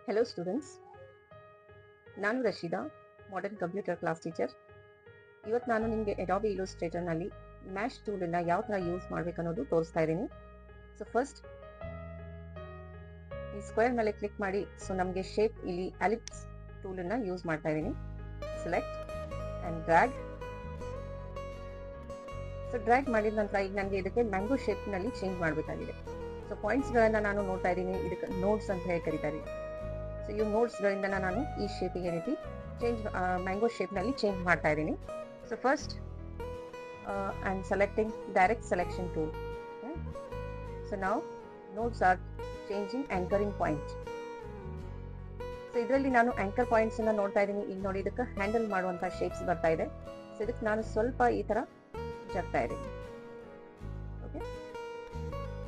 Hello students, ನಾನು Rasheeda, modern computer class teacher. ಇವತ್ತು ನಾನು ನಿಮಗೆ ಅಡೋಬಿ ಇಲ್ಲುಸ್ಟ್ರೇಟರ್ನಲ್ಲಿ ಮ್ಯಾಶ್ ಟೂಲನ್ನು ಯಾವ ಥರ ಯೂಸ್ ಮಾಡಬೇಕನ್ನೋದು ತೋರಿಸ್ತಾ ಇದ್ದೀನಿ. ಸೊ ಫಸ್ಟ್ ಈ ಸ್ಕ್ವೇರ್ ಮೇಲೆ ಕ್ಲಿಕ್ ಮಾಡಿ. ಸೊ ನಮಗೆ ಶೇಪ್ ಇಲ್ಲಿ ಎಲಿಪ್ಸ್ ಟೂಲನ್ನು ಯೂಸ್ ಮಾಡ್ತಾ ಇದ್ದೀನಿ. Select and drag. So drag ಮಾಡಿದ ನಂತರ ಈಗ ನನಗೆ ಇದಕ್ಕೆ ಮ್ಯಾಂಗೋ ಶೇಪ್ನಲ್ಲಿ ಚೇಂಜ್ ಮಾಡಬೇಕಾಗಿದೆ. ಸೊ ಪಾಯಿಂಟ್ಸ್ಗಳನ್ನು ನಾನು ನೋಡ್ತಾ ಇದ್ದೀನಿ, ಇದಕ್ಕೆ ನೋಟ್ಸ್ ಅಂತ ಹೇಳಿ ಕರೀತಾರೆ. ಸೊ ಈ ನೋಟ್ಸ್ಗಳಿಂದ ನಾನು ಈ ಶೇಪಿಗೆ ರೀತಿ ಚೇಂಜ್ ಮ್ಯಾಂಗೋ ಶೇಪ್ನಲ್ಲಿ ಚೇಂಜ್ ಮಾಡ್ತಾ ಇದ್ದೀನಿ. So first I am selecting direct selection tool. So ನಾವು notes are changing anchoring point. So ಇದರಲ್ಲಿ ನಾನು ಆಂಕರ್ ಪಾಯಿಂಟ್ಸ್ ಅನ್ನ ನೋಡ್ತಾ ಇದ್ದೀನಿ. ಈಗ ನೋಡಿ, ಇದಕ್ಕೆ ಹ್ಯಾಂಡಲ್ ಮಾಡುವಂತಹ ಶೇಪ್ಸ್ ಬರ್ತಾ ಇದೆ. ಸೊ ಇದಕ್ಕೆ ನಾನು ಸ್ವಲ್ಪ ಈ ತರ ಜಗ್ತಾ ಇದ್ದೀನಿ. ಓಕೆ,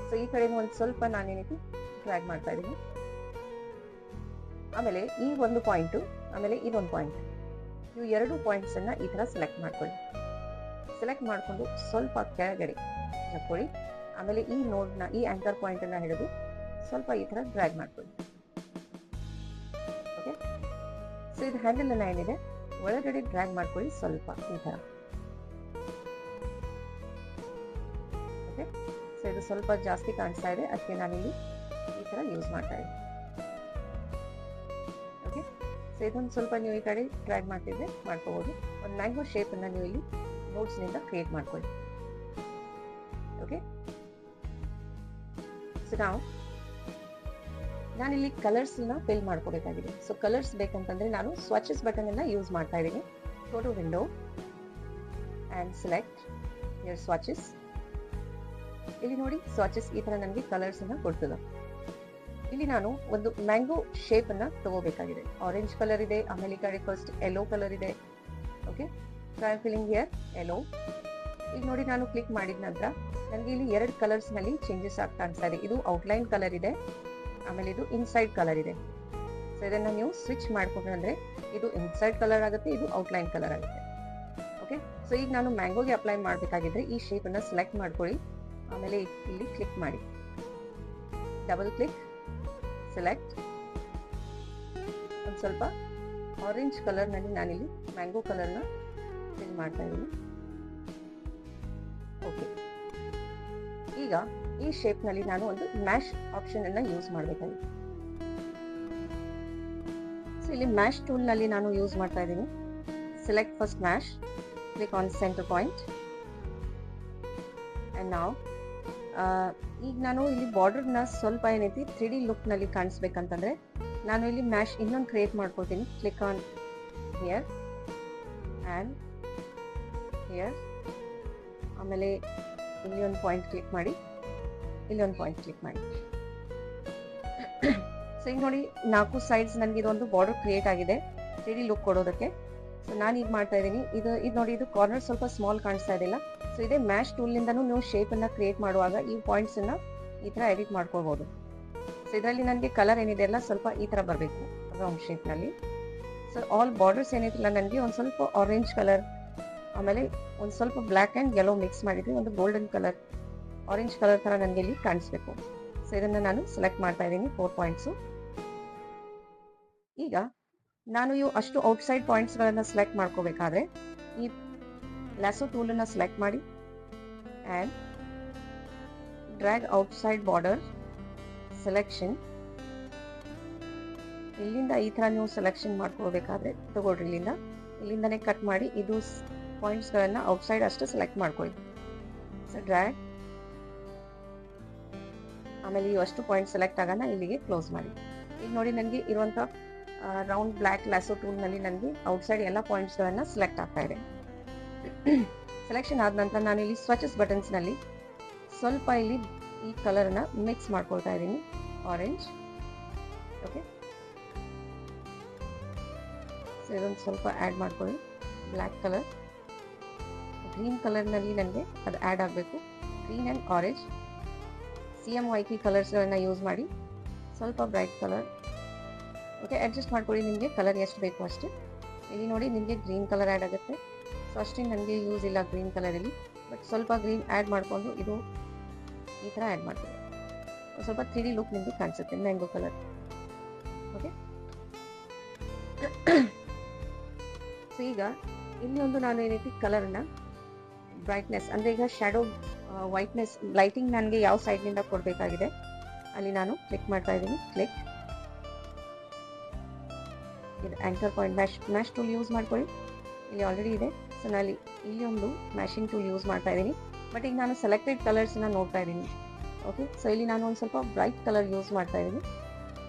ಸೊ ಈ ಕಡೆ ಒಂದು ಸ್ವಲ್ಪ ನಾನೇನಿದೆ ಡ್ರ್ಯಾಗ್ ಮಾಡ್ತಾ ಇದ್ದೀನಿ. ಆಮೇಲೆ ಈ ಒಂದು ಪಾಯಿಂಟು, ಆಮೇಲೆ ಇದೊಂದು ಪಾಯಿಂಟ್, ಇವು ಎರಡು ಪಾಯಿಂಟ್ಸ್ ಅನ್ನ ಈ ತರ ಸೆಲೆಕ್ಟ್ ಮಾಡ್ಕೊಳ್ಳಿ. ಸೆಲೆಕ್ಟ್ ಮಾಡಿಕೊಂಡು ಸ್ವಲ್ಪ ಕೆಳಗಡೆ ಹಾಕೊಳ್ಳಿ. ಆಮೇಲೆ ಈ ನೋಡ್ನ, ಈ ಆಂಕರ್ ಪಾಯಿಂಟ್ ಅನ್ನ ಹಿಡಿದು ಸ್ವಲ್ಪ ಈ ತರ ಡ್ರ್ಯಾಗ್ ಮಾಡ್ಕೊಳ್ಳಿ. ಓಕೆ, ಸೊ ಇದು ಹ್ಯಾಂಡಲ್ ಅನ್ನ ಏನಿದೆ ಒಳಗಡೆ ಡ್ರ್ಯಾಗ್ ಮಾಡ್ಕೊಳ್ಳಿ ಸ್ವಲ್ಪ ಈ ತರ. ಓಕೆ, ಸೊ ಇದು ಸ್ವಲ್ಪ ಜಾಸ್ತಿ ಕಾಣಿಸ್ತಾ ಇದೆ, ಅದಕ್ಕೆ ನಾನಿಲ್ಲಿ ಈ ತರ ಯೂಸ್ ಮಾಡ್ತಾ ಇದ್ದೀನಿ. ಸೊ ಇದೊಂದು ಸ್ವಲ್ಪ ನೀವು ಈ ಕಡೆ ಡ್ರ್ಯಾಗ್ ಮಾಡ್ತಿದ್ರೆ ಮಾಡ್ಕೋಬಹುದು. ಒಂದು ಮ್ಯಾಂಗೋ ಶೇಪ್ ಅನ್ನ ನೀವು ಇಲ್ಲಿ ನೋಟ್ಸ್ ನಿಂದ ಕ್ರಿಯೇಟ್ ಮಾಡ್ಕೊಳ್ಳಿ. ಓಕೆ, ಸೊ ನಾನಿಲ್ಲಿ ಕಲರ್ಸ್ ನ ಫಿಲ್ ಮಾಡ್ಕೋಬೇಕಾಗಿದೆ. ಸೊ ಕಲರ್ಸ್ ಬೇಕಂತಂದ್ರೆ ನಾನು ಸ್ವಾಚಸ್ ಬಟನ್ ಅನ್ನ ಯೂಸ್ ಮಾಡ್ತಾ ಇದ್ದೀನಿ. Go to window and select here swatches. ಇಲ್ಲಿ ನೋಡಿ, ಸ್ವಾಚಸ್ ಈ ತರ ನನಗೆ ಕಲರ್ಸ್ ಅನ್ನ ಕೊಡ್ತದೆ. ಇಲ್ಲಿ ನಾನು ಒಂದು ಮ್ಯಾಂಗೋ ಶೇಪ್ ಅನ್ನ ತಗೋಬೇಕಾಗಿದೆ. ಆರೆಂಜ್ ಕಲರ್ ಇದೆ, ಆಮೇಲೆ ಈ ಕಡೆ ಫಸ್ಟ್ ಯೆಲ್ಲೋ ಕಲರ್ ಇದೆ. Okay, so I am filling here yellow. ಈಗ ನೋಡಿ, ನಾನು ಕ್ಲಿಕ್ ಮಾಡಿದ ನಂತರ ನನಗೆ ಇಲ್ಲಿ ಎರಡು ಕಲರ್ಸ್ ನಲ್ಲಿ ಚೇಂಜಸ್ ಆಗ್ತಾ ಕಾಣಿಸ್ತಾ ಇದೆ. ಇದು ಔಟ್ಲೈನ್ ಕಲರ್ ಇದೆ, ಆಮೇಲೆ ಇದು ಇನ್ಸೈಡ್ ಕಲರ್ ಇದೆ. ಸೊ ಇದನ್ನ ನೀವು ಸ್ವಿಚ್ ಮಾಡ್ಕೊಂಡ್ರೆ ಇದು ಇನ್ಸೈಡ್ ಕಲರ್ ಆಗುತ್ತೆ, ಇದು ಔಟ್ಲೈನ್ ಕಲರ್ ಆಗುತ್ತೆ. ಓಕೆ, ಸೊ ಈಗ ನಾನು ಮ್ಯಾಂಗೋಗೆ ಅಪ್ಲೈ ಮಾಡಬೇಕಾಗಿದ್ರೆ ಈ ಶೇಪ್ ಅನ್ನ ಸೆಲೆಕ್ಟ್ ಮಾಡ್ಕೊಳ್ಳಿ. ಆಮೇಲೆ ಇಲ್ಲಿ ಕ್ಲಿಕ್ ಮಾಡಿ, ಡಬಲ್ ಕ್ಲಿಕ್, ಸೆಲೆಕ್ಟ್. ಒಂದು ಸ್ವಲ್ಪ ಆರೆಂಜ್ ಕಲರ್ ನಲ್ಲಿ ನಾನಿಲ್ಲಿ ಮ್ಯಾಂಗೋ ಕಲರ್ನ ಫಿಲ್ ಮಾಡ್ತಾ ಇದ್ದೀನಿ. ಓಕೆ, ಈಗ ಈ ಶೇಪ್ ನಲ್ಲಿ ನಾನು ಒಂದು ಮ್ಯಾಶ್ ಆಪ್ಷನ್ ಅನ್ನ ಯೂಸ್ ಮಾಡಬೇಕಾಗಿದೆ. ಸೊ ಇಲ್ಲಿ ಮ್ಯಾಶ್ ಟೂಲ್ ನಲ್ಲಿ ನಾನು ಯೂಸ್ ಮಾಡ್ತಾ ಇದ್ದೀನಿ. Select first mash, click on centre point and ನಾವ್ ಈಗ ನಾನು ಇಲ್ಲಿ ಬಾರ್ಡರ್ನ ಸ್ವಲ್ಪ ಏನೈತಿ 3D ಲುಕ್ ನಲ್ಲಿ ಕಾಣಿಸ್ಬೇಕಂತಂದ್ರೆ ನಾನು ಇಲ್ಲಿ ಮ್ಯಾಶ್ ಇನ್ನೊಂದು ಕ್ರಿಯೇಟ್ ಮಾಡ್ಕೊಳ್ತೀನಿ. Click on here and here, ಆಮೇಲೆ ಇಲ್ಲಿ ಒಂದು ಪಾಯಿಂಟ್ ಕ್ಲಿಕ್ ಮಾಡಿ, ಇಲ್ಲಿ ಒಂದು ಪಾಯಿಂಟ್ ಕ್ಲಿಕ್ ಮಾಡಿ. ಸೊ ಈಗ ನೋಡಿ, 4 ಸೈಡ್ಸ್ ನನಗೆ ಇದೊಂದು ಬಾರ್ಡರ್ ಕ್ರಿಯೇಟ್ ಆಗಿದೆ 3D ಲುಕ್ ಕೊಡೋದಕ್ಕೆ. ಸೊ ನಾನು ಈಗ ಮಾಡ್ತಾ ಇದ್ದೀನಿ, ಇದು ನೋಡಿ, ಇದು ಕಾರ್ನರ್ ಸ್ವಲ್ಪ ಸ್ಮಾಲ್ ಕಾಣಿಸ್ತಾ ಇದೆಯಲ್ಲ. ಸೊ ಇದೇ ಮ್ಯಾಶ್ ಟೂಲ್ ನಿಂದನೂ ನೀವು ಶೇಪ್ ಅನ್ನ ಕ್ರಿಯೇಟ್ ಮಾಡುವಾಗ ಈ ಪಾಯಿಂಟ್ಸ್ ಅನ್ನ ಈ ತರ ಎಡಿಟ್ ಮಾಡ್ಕೊಳ್ಬಹುದು. ಸೊ ಇದರಲ್ಲಿ ನನಗೆ ಕಲರ್ ಏನಿದೆ ಅಲ್ಲ ಸ್ವಲ್ಪ ಈ ತರ ಬರಬೇಕು ರೌಂಡ್ ಶೇಪ್ ನಲ್ಲಿ. ಸೊ ಆಲ್ ಬಾರ್ಡರ್ಸ್ ಏನೈತಿಲ್ಲ ನನಗೆ ಒಂದು ಸ್ವಲ್ಪ ಆರೆಂಜ್ ಕಲರ್, ಆಮೇಲೆ ಒಂದು ಸ್ವಲ್ಪ ಬ್ಲ್ಯಾಕ್ ಅಂಡ್ ಯೆಲ್ಲೋ ಮಿಕ್ಸ್ ಮಾಡಿದ್ರೆ ಒಂದು ಗೋಲ್ಡನ್ ಕಲರ್, ಆರೆಂಜ್ ಕಲರ್ ತರ ನನಗೆ ಇಲ್ಲಿ ಕಾಣಿಸ್ಬೇಕು. ಸೊ ಇದನ್ನ ನಾನು ಸೆಲೆಕ್ಟ್ ಮಾಡ್ತಾ ಇದ್ದೀನಿ 4 ಪಾಯಿಂಟ್ಸು. ಈಗ ನಾನು ಇವು ಅಷ್ಟು ಔಟ್ಸೈಡ್ ಪಾಯಿಂಟ್ಸ್ ಗಳನ್ನ ಸೆಲೆಕ್ಟ್ ಮಾಡ್ಕೋಬೇಕಾದ್ರೆ ಈ ಲ್ಯಾಸೋ ಟೂಲ್ ಅನ್ನ ಸೆಲೆಕ್ಟ್ ಮಾಡಿ and drag outside border selection. ಇಲ್ಲಿಂದ ಈ ತರ ನೀವು ಸೆಲೆಕ್ಷನ್ ಮಾಡ್ಕೋಬೇಕಾದ್ರೆ ತಗೊಳ್ರಿ, ಇಲ್ಲಿಂದನೇ ಕಟ್ ಮಾಡಿ ಇದು ಪಾಯಿಂಟ್ಸ್ ಗಳನ್ನ ಔಟ್ಸೈಡ್ ಅಷ್ಟು ಸೆಲೆಕ್ಟ್ ಮಾಡ್ಕೊಳ್ಳಿ. ಸೊ ಡ್ರ್ಯಾಗ್, ಆಮೇಲೆ ಇವು ಅಷ್ಟು ಪಾಯಿಂಟ್ ಸೆಲೆಕ್ಟ್ ಆಗೋಣ, ಇಲ್ಲಿಗೆ ಕ್ಲೋಸ್ ಮಾಡಿ. ಈಗ ನೋಡಿ, ನನಗೆ ಇರುವಂತ ರೌಂಡ್ ಬ್ಲ್ಯಾಕ್ ಲ್ಯಾಸೋ ಟೂಲ್ ನಲ್ಲಿ ನನಗೆ ಔಟ್ಸೈಡ್ ಎಲ್ಲ ಪಾಯಿಂಟ್ಸ್ ಗಳನ್ನ ಸೆಲೆಕ್ಟ್ ಆಗ್ತಾ ಇದೆ. ಸೆಲೆಕ್ಷನ್ ಆದ ನಂತರ ನಾನು ಇಲ್ಲಿ ಸ್ವಾಚಸ್ ಬಟನ್ಸ್ ನಲ್ಲಿ ಸ್ವಲ್ಪ ಇಲ್ಲಿ ಈ ಕಲರ್ ಅನ್ನ ಮಿಕ್ಸ್ ಮಾಡ್ಕೊಳ್ತಾ ಇದ್ದೀನಿ, ಆರೆಂಜ್. ಓಕೆ, ಸೊ ಇದೊಂದು ಸ್ವಲ್ಪ ಆಡ್ ಮಾಡ್ಕೊಳ್ಳಿ. ಬ್ಲ್ಯಾಕ್ ಕಲರ್, ಗ್ರೀನ್ ಕಲರ್ ನಲ್ಲಿ ನನಗೆ ಅದು ಆಡ್ ಆಗಬೇಕು. Green and orange, CMYK colours ಗಳನ್ನ ಯೂಸ್ ಮಾಡಿ ಸ್ವಲ್ಪ ಬ್ರೈಟ್ ಕಲರ್. ಓಕೆ, ಅಡ್ಜಸ್ಟ್ ಮಾಡ್ಕೊಳ್ಳಿ ನಿಮಗೆ ಕಲರ್ ಎಷ್ಟು ಬೇಕು ಅಷ್ಟೇ. ಇಲ್ಲಿ ನೋಡಿ, ನಿಮಗೆ ಗ್ರೀನ್ ಕಲರ್ ಆ್ಯಡ್ ಆಗುತ್ತೆ. ಸೊ ಅಷ್ಟೇ ನನಗೆ ಯೂಸ್ ಇಲ್ಲ ಗ್ರೀನ್ ಕಲರಲ್ಲಿ, ಬಟ್ ಸ್ವಲ್ಪ ಗ್ರೀನ್ ಆ್ಯಡ್ ಮಾಡಿಕೊಂಡು ಇದು ಈ ಥರ ಆ್ಯಡ್ ಮಾಡ್ತೀನಿ. ಸ್ವಲ್ಪ 3D ಲುಕ್ ನಿಮಗೆ ಕಾಣಿಸುತ್ತೆ ಮ್ಯಾಂಗೋ ಕಲರ್. ಓಕೆ, ಸೊ ಈಗ ಇಲ್ಲಿ ಒಂದು ನಾನು ಏನೈತಿ ಕಲರ್ನ ಬ್ರೈಟ್ನೆಸ್ ಅಂದರೆ ಈಗ ಶಾಡೋ ವೈಟ್ನೆಸ್ ಲೈಟಿಂಗ್ ನನಗೆ ಯಾವ ಸೈಡ್ನಿಂದ ಕೊಡಬೇಕಾಗಿದೆ ಅಲ್ಲಿ ನಾನು ಕ್ಲಿಕ್ ಮಾಡ್ತಾ ಇದ್ದೀನಿ. ಕ್ಲಿಕ್, ಇದು anchor point mash tool use ಮಾಡ್ಕೊಳ್ಳಿ. ಇಲ್ಲಿ ಆಲ್ರೆಡಿ ಇದೆ. ಸೊ ನಾನು ಇಲ್ಲಿ ಒಂದು ಮ್ಯಾಶಿಂಗ್ ಟೂಲ್ ಯೂಸ್ ಮಾಡ್ತಾ ಇದ್ದೀನಿ. ಬಟ್ ಈಗ ನಾನು ಸೆಲೆಕ್ಟೆಡ್ ಕಲರ್ಸ್ನ ನೋಡ್ತಾ ಇದ್ದೀನಿ. ಓಕೆ, ಸೊ ಇಲ್ಲಿ ನಾನು ಒಂದು ಸ್ವಲ್ಪ ಬ್ರೈಟ್ ಕಲರ್ ಯೂಸ್ ಮಾಡ್ತಾ ಇದ್ದೀನಿ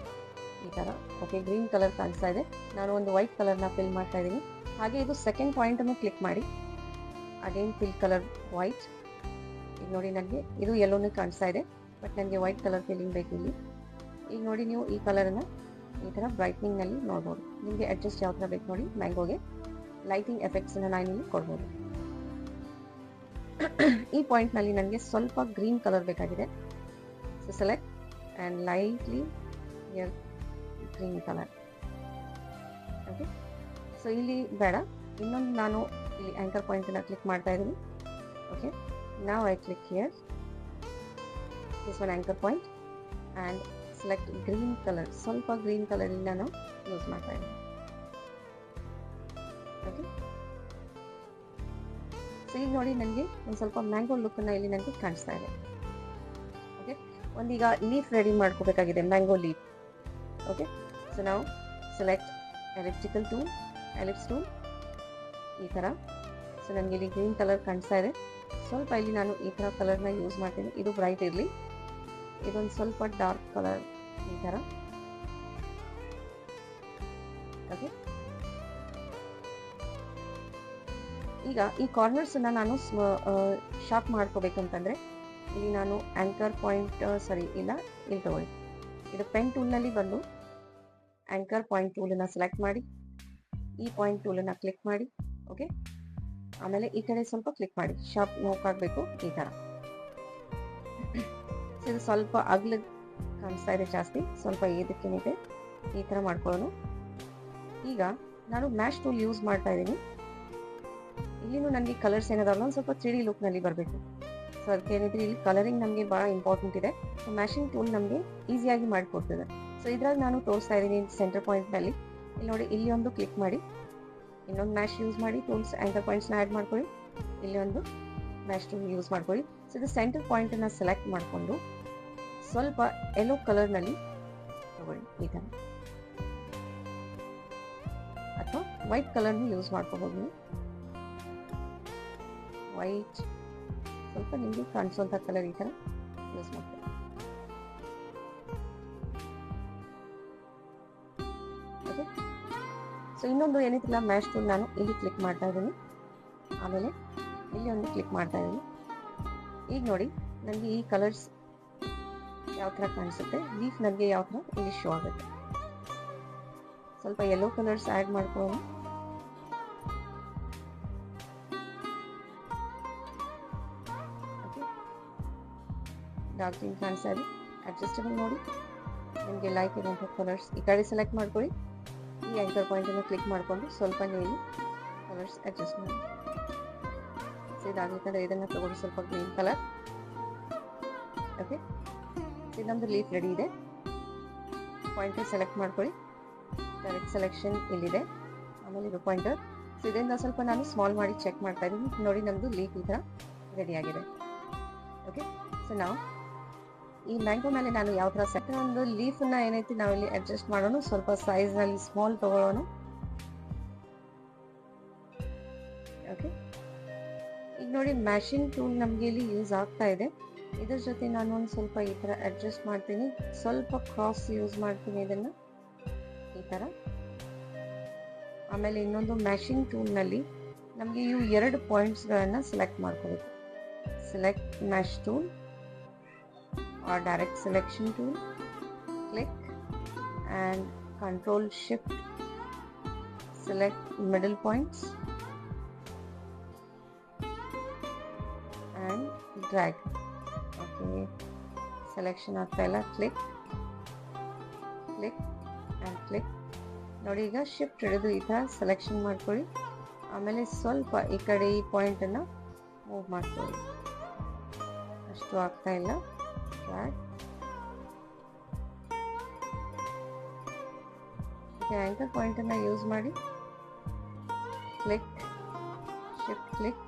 ಈ ಥರ. ಓಕೆ, ಗ್ರೀನ್ ಕಲರ್ ಕಾಣಿಸ್ತಾ ಇದೆ. ನಾನು ಒಂದು ವೈಟ್ ಕಲರ್ನ ಫಿಲ್ ಮಾಡ್ತಾ ಇದ್ದೀನಿ. ಹಾಗೆ ಇದು ಸೆಕೆಂಡ್ ಪಾಯಿಂಟನ್ನು ಕ್ಲಿಕ್ ಮಾಡಿ ಅಗೇನ್ ಫಿಲ್ ಕಲರ್ ವೈಟ್. ಈಗ ನೋಡಿ ನನಗೆ ಇದು ಯೆಲ್ಲೋನೇ ಕಾಣಿಸ್ತಾ ಇದೆ, ಬಟ್ ನನಗೆ ವೈಟ್ ಕಲರ್ ಫಿಲ್ಲಿಂಗ್ ಬೇಕು ಇಲ್ಲಿ. ಈಗ ನೋಡಿ ನೀವು ಈ ಕಲರನ್ನು ಈ ಥರ ಬ್ರೈಟ್ನಿಂಗ್ನಲ್ಲಿ ನೋಡ್ಬೋದು. ನಿಮಗೆ ಅಡ್ಜಸ್ಟ್ ಯಾವ ಥರ ಬೇಕು ನೋಡಿ. ಮ್ಯಾಂಗೋಗೆ ಲೈಟಿಂಗ್ ಎಫೆಕ್ಟ್ಸನ್ನು ನಾನು ಇಲ್ಲಿ ಕೊಡ್ಬೋದು. ಈ ಪಾಯಿಂಟ್ನಲ್ಲಿ ನನಗೆ ಸ್ವಲ್ಪ ಗ್ರೀನ್ ಕಲರ್ ಬೇಕಾಗಿದೆ. So select and lightly green colour. Okay, so ಇಲ್ಲಿ ಬೇಡ, ಇನ್ನೊಂದು ನಾನು ಇಲ್ಲಿ ಆಂಕರ್ ಪಾಯಿಂಟನ್ನು ಕ್ಲಿಕ್ ಮಾಡ್ತಾ ಇದ್ದೀನಿ. Okay, now I click here, this one anchor point, and select green color. ಸ್ವಲ್ಪ ಗ್ರೀನ್ ಕಲರ್ ಇಲ್ಲಿ ನಾನು ಯೂಸ್ ಮಾಡ್ತಾ ಇದ್ದೀನಿ. ಓಕೆ, ಸೊ ಈಗ ನೋಡಿ ನನಗೆ ಒಂದು ಸ್ವಲ್ಪ ಮ್ಯಾಂಗೋ ಲುಕ್ಕನ್ನು ಇಲ್ಲಿ ನನಗೆ ಕಾಣಿಸ್ತಾ ಇದೆ. ಓಕೆ, ಒಂದೀಗ ಲೀಫ್ ರೆಡಿ ಮಾಡ್ಕೋಬೇಕಾಗಿದೆ, ಮ್ಯಾಂಗೋ ಲೀಫ್. ಓಕೆ, ಸೊ ನಾವು select elliptical tool, ellipse tool ಈ ಥರ. ಸೊ ನನಗೆ ಇಲ್ಲಿ ಗ್ರೀನ್ ಕಲರ್ ಕಾಣಿಸ್ತಾ ಇದೆ. ಸ್ವಲ್ಪ ಇಲ್ಲಿ ನಾನು ಈ ಥರ ಕಲರ್ನ ಯೂಸ್ ಮಾಡ್ತೀನಿ. ಇದು ಬ್ರೈಟ್ ಇರಲಿ, ಇದೊಂದು ಸ್ವಲ್ಪ ಡಾರ್ಕ್ ಕಲರ್ ಈ ಥರ. ಓಕೆ, ಈಗ ಈ ಕಾರ್ನರ್ಸನ್ನು ನಾನು ಶಾರ್ಪ್ ಮಾಡ್ಕೋಬೇಕಂತಂದರೆ ಇಲ್ಲಿ ನಾನು ಆಂಕರ್ ಪಾಯಿಂಟ್ ಇಲ್ಲ ಇಲ್ಲಿ ತಗೊಳ್ಳಿ. ಇದು ಪೆನ್ ಟೂಲ್ನಲ್ಲಿ ಬಂದು ಆಂಕರ್ ಪಾಯಿಂಟ್ ಟೂಲನ್ನು ಸೆಲೆಕ್ಟ್ ಮಾಡಿ ಈ ಪಾಯಿಂಟ್ ಟೂಲನ್ನು ಕ್ಲಿಕ್ ಮಾಡಿ. ಓಕೆ, ಆಮೇಲೆ ಈ ಕಡೆ ಸ್ವಲ್ಪ ಕ್ಲಿಕ್ ಮಾಡಿ, ಶಾರ್ಪ್ ನೋಕಾಗಬೇಕು ಈ ಥರ. ಇದು ಸ್ವಲ್ಪ ಅಗ್ಲ ಕಾಣಿಸ್ತಾ ಇದೆ ಜಾಸ್ತಿ, ಸ್ವಲ್ಪ ಏದಕ್ಕೇನಿದೆ ಈ ಥರ ಮಾಡ್ಕೊಳ್ಳೋಣ. ಈಗ ನಾನು ಮ್ಯಾಶ್ ಟೂಲ್ ಯೂಸ್ ಮಾಡ್ತಾ ಇದ್ದೀನಿ. ಇಲ್ಲಿನೂ ನನಗೆ ಕಲರ್ಸ್ ಏನಾದಲ್ಲ ಒಂದು ಸ್ವಲ್ಪ 3D ಲುಕ್ನಲ್ಲಿ ಬರಬೇಕು. ಸೊ ಅದಕ್ಕೆ ಏನಿದ್ರೆ ಇಲ್ಲಿ ಕಲರಿಂಗ್ ನಮಗೆ ಭಾಳ ಇಂಪಾರ್ಟೆಂಟ್ ಇದೆ. ಸೊ ಮ್ಯಾಶಿಂಗ್ ಟೂಲ್ ನಮಗೆ ಈಸಿಯಾಗಿ ಮಾಡಿಕೊಡ್ತದೆ. ಸೊ ಇದ್ರಾಗ ನಾನು ತೋರಿಸ್ತಾ ಇದ್ದೀನಿ ಸೆಂಟರ್ ಪಾಯಿಂಟ್ನಲ್ಲಿ. ಇಲ್ಲಿ ನೋಡಿ, ಇಲ್ಲಿ ಒಂದು ಕ್ಲಿಕ್ ಮಾಡಿ ಇನ್ನೊಂದು ಮ್ಯಾಶ್ ಯೂಸ್ ಮಾಡಿ ಟೂಲ್ಸ್ ಆಂಕರ್ ಪಾಯಿಂಟ್ಸ್ನ ಆ್ಯಡ್ ಮಾಡ್ಕೊಳ್ಳಿ. ಇಲ್ಲಿ ಒಂದು ಮ್ಯಾಶ್ ಟೂಲ್ ಯೂಸ್ ಮಾಡ್ಕೊಳ್ಳಿ. ಸೊ ಇದು ಸೆಂಟರ್ ಪಾಯಿಂಟನ್ನು ಸೆಲೆಕ್ಟ್ ಮಾಡಿಕೊಂಡು ಸ್ವಲ್ಪ ಯೆಲ್ಲೋ ಕಲರ್ನಲ್ಲಿ ತಗೊಳ್ಳಿ ಈ ಥರ, ಅಥವಾ ವೈಟ್ ಕಲರ್ನ ಯೂಸ್ ಮಾಡ್ಕೋಬೋದು ನೀವು. ವೈಟ್ ಸ್ವಲ್ಪ ನಿಮಗೆ ಕಾಣಿಸುವಂಥ ಕಲರ್ ಈ ಥರ ಯೂಸ್ ಮಾಡ್ಕೊಳ್ಳಿ. ಓಕೆ, ಸೊ ಇನ್ನೊಂದು ಏನಿಲ್ಲ ಮ್ಯಾಶ್ ಟೂಲ್ ನಾನು ಇಲ್ಲಿ ಕ್ಲಿಕ್ ಮಾಡ್ತಾ ಇದ್ದೀನಿ, ಆಮೇಲೆ ಇಲ್ಲಿ ಒಂದು ಕ್ಲಿಕ್ ಮಾಡ್ತಾ ಇದ್ದೀನಿ. ಈಗ ನೋಡಿ ನನಗೆ ಈ ಕಲರ್ಸ್ ಯಾವ ಥರ ಕಾಣಿಸುತ್ತೆ, ಲೀಫ್ ನನಗೆ ಯಾವ ಥರ ಇಲ್ಲಿ ಶೋ ಆಗುತ್ತೆ. ಸ್ವಲ್ಪ ಯೆಲ್ಲೋ ಕಲರ್ಸ್ ಆ್ಯಡ್ ಮಾಡ್ಕೊಳ್ಳೋಣ. ಓಕೆ, ಡಾರ್ಕ್ ಗ್ರೀನ್ ಕಾಣಿಸ್ತಾ ಇದೆ. ಅಡ್ಜಸ್ಟಬಲ್ ನೋಡಿ, ನಿಮಗೆ ಲೈಕ್ ಇರುವಂಥ ಕಲರ್ಸ್ ಈ ಕಡೆ ಸೆಲೆಕ್ಟ್ ಮಾಡ್ಕೊಳ್ಳಿ. ಈ ಆಂಕರ್ ಪಾಯಿಂಟನ್ನು ಕ್ಲಿಕ್ ಮಾಡಿಕೊಂಡು ಸ್ವಲ್ಪ ಇಲ್ಲಿ ಕಲರ್ಸ್ ಅಡ್ಜಸ್ಟ್ ಮಾಡಿ. ಸೊ ಇದಾಗಬೇಕಂದ್ರೆ ಇದನ್ನು ತಗೊಂಡು ಸ್ವಲ್ಪ ಗ್ರೀನ್ ಕಲರ್. ಓಕೆ, ಇದು ನಮ್ಮದು ಲೀಫ್ ರೆಡಿ ಇದೆ. ಪಾಯಿಂಟರ್ ಸೆಲೆಕ್ಟ್ ಮಾಡ್ಕೊಳ್ಳಿ. ಡೈರೆಕ್ಟ್ ಸೆಲೆಕ್ಷನ್ ಇಲ್ಲಿದೆ, ಆಮೇಲೆ ಇದು ಪಾಯಿಂಟರ್. ಸೊ ಇದರಿಂದ ಸ್ವಲ್ಪ ನಾನು ಸ್ಮಾಲ್ ಮಾಡಿ ಚೆಕ್ ಮಾಡ್ತಾ ಇದ್ದೀನಿ. ನೋಡಿ ನಮ್ಮದು ಲೀಫ್ ಈ ಥರ ರೆಡಿ ಆಗಿದೆ. ಓಕೆ, ಸೊ ನಾವು ಈ ಮ್ಯಾಂಗೋ ಮೇಲೆ ನಾನು ಯಾವ ಥರ ಒಂದು ಲೀಫನ್ನ ಏನೈತಿ ನಾವಿಲ್ಲಿ ಅಡ್ಜಸ್ಟ್ ಮಾಡೋಣ. ಸ್ವಲ್ಪ ಸೈಜ್ನಲ್ಲಿ ಸ್ಮಾಲ್ ತಗೊಳ್ಳೋಣ. ಓಕೆ, ಈಗ ನೋಡಿ ಮ್ಯಾಶಿಂಗ್ ಟೂಲ್ ನಮಗೆ ಇಲ್ಲಿ ಯೂಸ್ ಆಗ್ತಾ ಇದೆ. ಇದ್ರ ಜೊತೆ ನಾನು ಒಂದು ಸ್ವಲ್ಪ ಈ ಥರ ಅಡ್ಜಸ್ಟ್ ಮಾಡ್ತೀನಿ, ಸ್ವಲ್ಪ ಕ್ರಾಸ್ ಯೂಸ್ ಮಾಡ್ತೀನಿ ಇದನ್ನು ಈ ಥರ. ಆಮೇಲೆ ಇನ್ನೊಂದು ಮ್ಯಾಶಿಂಗ್ ಟೂಲ್ನಲ್ಲಿ ನಮಗೆ ಇವು 2 ಪಾಯಿಂಟ್ಸ್ಗಳನ್ನು ಸೆಲೆಕ್ಟ್ ಮಾಡ್ಕೋಬೇಕು. Select mash tool or direct selection tool, click and control shift, select middle points and drag. Okay, selection ಆಗ್ತಾಯಿಲ್ಲ, click and click. ನೋಡಿ ಈಗ ಶಿಫ್ಟ್ ಹಿಡಿದು ಈ ಥರ ಸೆಲೆಕ್ಷನ್ ಮಾಡ್ಕೊಳ್ಳಿ. ಆಮೇಲೆ ಸ್ವಲ್ಪ ಈ ಕಡೆ ಈ ಪಾಯಿಂಟನ್ನು ಮೂವ್ ಮಾಡ್ಕೊಳ್ಳಿ. ಅಷ್ಟು ಆಗ್ತಾ ಇಲ್ಲ, ಆಂಕರ್ ಪಾಯಿಂಟನ್ನು ಯೂಸ್ ಮಾಡಿ click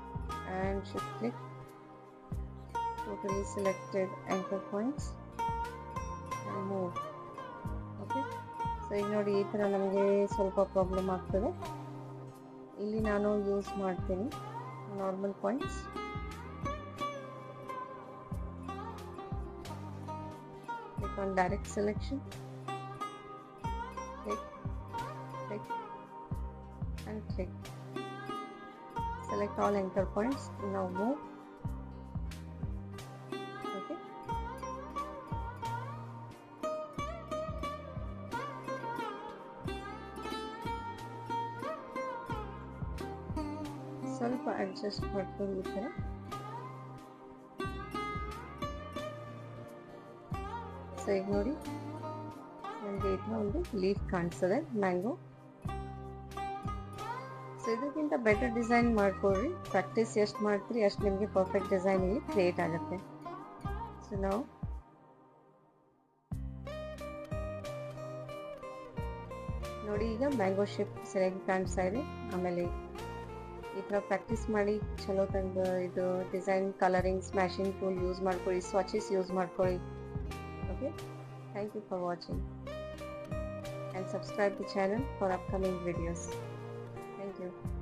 and shift click, totally selected anchor points and move. Okay, so ಈಗ ನೋಡಿ ಈ ಥರ ನಮಗೆ ಸ್ವಲ್ಪ ಪ್ರಾಬ್ಲಮ್ ಆಗ್ತದೆ. ಇಲ್ಲಿ ನಾನು ಯೂಸ್ ಮಾಡ್ತೀನಿ normal points. Click on direct selection, click, click and click. Select all anchor points. Now move. Okay. ಸ್ವಲ್ಪ ಅಡ್ಜಸ್ಟ್ ಮಾಡ್ಕೊಂಡು ಈ ಥರ. ಸೊ ಈಗ ನೋಡಿ ನನಗೆ ಇದನ್ನ ಒಂದು ಲೀಫ್ ಕಾಣಿಸ್ತದೆ ಮ್ಯಾಂಗೋ. ಸೊ ಇದಕ್ಕಿಂತ ಬೆಟರ್ ಡಿಸೈನ್ ಮಾಡ್ಕೊಳ್ರಿ. ಪ್ರಾಕ್ಟೀಸ್ ಎಷ್ಟು ಮಾಡ್ತೀರಿ ಅಷ್ಟು ನಿಮಗೆ ಪರ್ಫೆಕ್ಟ್ ಡಿಸೈನ್ ಇಲ್ಲಿ ಕ್ರಿಯೇಟ್ ಆಗುತ್ತೆ. ಸೊ ನಾವು ನೋಡಿ ಈಗ ಮ್ಯಾಂಗೋ ಶೇಪ್ ಸರಿಯಾಗಿ ಕಾಣಿಸ್ತಾ ಇದೆ. ಆಮೇಲೆ ಈ ಥರ ಪ್ರಾಕ್ಟೀಸ್ ಮಾಡಿ ಚಲೋ ತಂದು ಇದು design colouring smashing tool use ಮಾಡ್ಕೊಳ್ಳಿ, ಸ್ವಾಚಸ್ ಯೂಸ್ ಮಾಡ್ಕೊಳ್ಳಿ. Okay, thank you for watching and subscribe the channel for upcoming videos. Thank you.